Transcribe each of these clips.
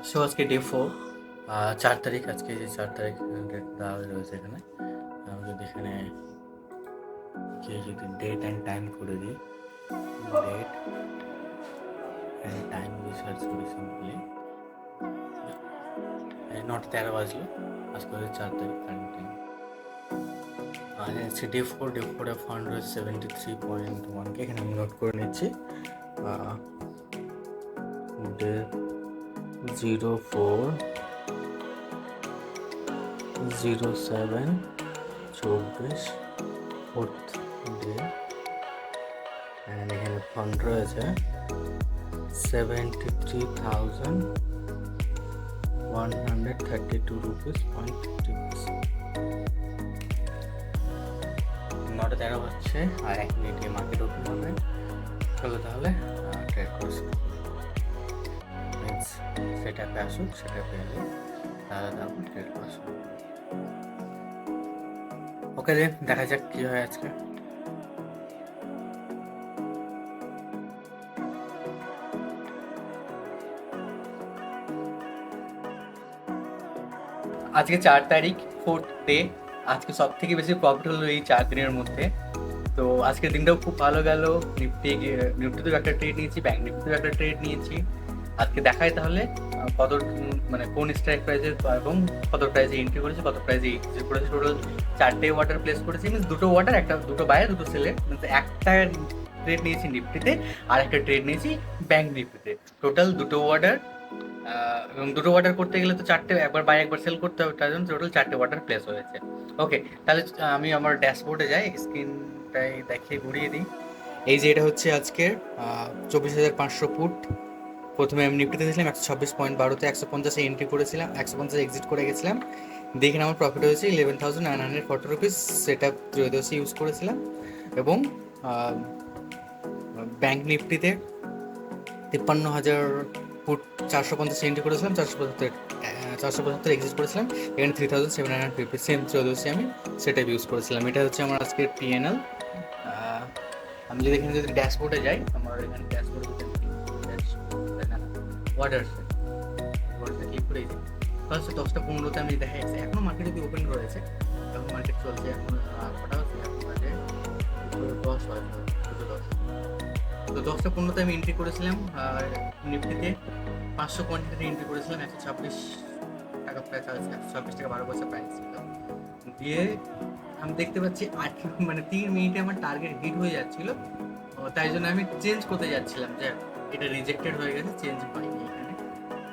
So আজকে day 4, 4 তারিখ। আজকে যে 4 তারিখ ডেট দেওয়া রয়েছে এখানে। আমি যদি এখানে গিয়ে যদি ডেট অ্যান্ড টাইম করে দিই, ডেট অ্যান্ড টাইম রিসার্চ করি সিম্পলি, 9:13 বাজলো। আজকে হচ্ছে 4 তারিখ, কারেন্ট টাইম। আর হচ্ছে ডে 4 ফান্ড রয়েছে 73.1K। এখানে আমি নোট করে নিচ্ছি। Day 04/07/24 fourth day. এখানে ফান্ড রয়েছে 73,132 রুপিস পয়েন্ট 50। 9:13 হচ্ছে, আর 1 মিনিটে মার্কেট ওপেন হবে। চলো তাহলে ট্রেড করে শুরু করি। মিনস সেটা আসুক, সেটা পেলে তাহলে তারপর ট্রেড করা শুরু করি। ওকে দেন, দেখা যাক কী হয় আজকে। আজকে 4 তারিখ, ফোর্থ ডে। আজকে সব থেকে বেশি প্রফিট হলো এই 4 দিনের মধ্যে। তো আজকের দিনটাও খুব ভালো গেল। নিফটিতেও একটা ট্রেড নিয়েছি, ব্যাংক নিফটিতেও একটা ট্রেড নিয়েছি। আজকে দেখাই তাহলে কত মানে কোন স্ট্রাইক প্রাইসে এবং কত প্রাইসে এন্ট্রি করেছি, কত প্রাইসে এক্সিট করেছি। টোটাল 4টে ওয়াটার প্লেস করেছি, মিনস 2টো ওয়াটার, দুটো বায়ার, 2টো সেলের। মিনস একটা ট্রেড নিয়েছি নিফটিতে আর একটা ট্রেড নিয়েছি ব্যাংক নিফটিতে। টোটাল 2টো ওয়াটার, এবং 2টো ওয়াটার করতে গেলে তো 4টে, একবার বাই একবার সেল করতে হবে, তার জন্য টোটাল 4টে ওয়াটার প্লেস হয়েছে। ওকে, তাহলে আমি আমার ড্যাশবোর্ডে যাই, স্ক্রিনটাই দেখিয়ে ঘুরিয়ে দিই। এই যে এটা হচ্ছে আজকের 24,500 পুট। প্রথমে আমি নিফটিতে দিয়েছিলাম 126.12তে, 150-এ এন্ট্রি করেছিলাম, 150 এক্সিট করে গেছিলাম। দেখেন আমার প্রফিট হয়েছে 11,940 রুপিস। সেটা ত্রয়োদশী ইউজ করেছিলাম। এবং ব্যাংক নিফটিতে 53,000 ফুট, 450 এন্ট্রি করেছিলাম, 475 এক্সিট করেছিলাম। এখানে 3,750 সেম ত্রয়োদশী আমি সেটা ইউজ করেছিলাম। এটা হচ্ছে আমার আজকের পিএনএল। আমি যদি এখানে যদি ড্যাশবোর্ডে যাই, আমার এখানে ড্যাশবোর্ডে ওয়াটার্সে ক্লিক করে দিই। ফার্স্ট 10টা 15তে আমি দেখা যাচ্ছে এখনো মার্কেট যদি ওপেন রয়েছে, এখন মার্কেট চলছে। এখন কটা হচ্ছে, এখন বাজে 10 হয়, 10। তো 10টা 15তে আমি এন্ট্রি করেছিলাম। আর নিফটিতে 500 কোয়ান্টিটিতে এন্ট্রি করেছিলাম। 126 টাকা প্রাইস আছে, 126 টাকা 12 পয়সা প্রাইস ছিল। দিয়ে আমি দেখতে পাচ্ছি 3 মিনিটে আমার টার্গেট হিট হয়ে যাচ্ছিল। তাই জন্য আমি চেঞ্জ করতে যাচ্ছিলাম যে এটা রিজেক্টেড হয়ে গেছে, চেঞ্জ হয়নি এখানে।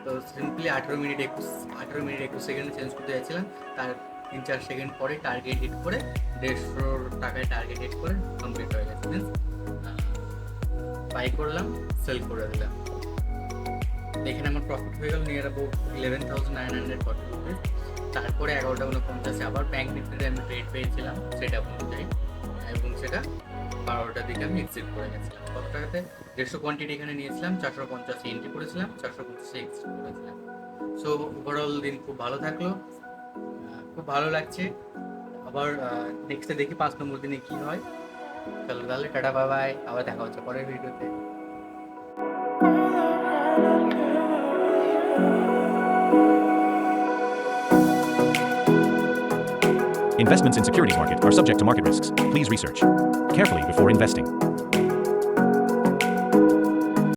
তো সিম্পলি 18 মিনিট 21 সেকেন্ডে চেঞ্জ করতে যাচ্ছিলাম। তার 3-4 সেকেন্ড পরে টার্গেট হিট করে 150 টাকায় টার্গেট হিট করে কমপ্লিট হয়ে গেছে। মিনস বাই করলাম, সেল করে দিলাম। এখানে আমার প্রফিট হয়ে গেল নিয়ার অ্যাবাউট 11,940 রুপিস। তারপরে 11টা 49 আবার ব্যাংক নিফটিতে আমি ট্রেড পেয়েছিলাম, সেটা অনুযায়ী, এবং সেটা 12টার দিকে আমি এক্সিট করে গেছিলাম। কত টাকাতে? 150 কোয়ান্টিটি এখানে নিয়েছিলাম, 450 এন্ট্রি করেছিলাম, 450 এক্সিট করেছিলাম। সো ওভারঅল দিন খুব ভালো থাকলো, খুব ভালো লাগছে। আবার নেক্সটে দেখি 5 নম্বর দিনে কি হয়। চলো তাহলে টাটা, বাই বাই, আবার দেখা হচ্ছে পরের ভিডিওতে। Investments in securities market are subject to market risks. Please research carefully before investing.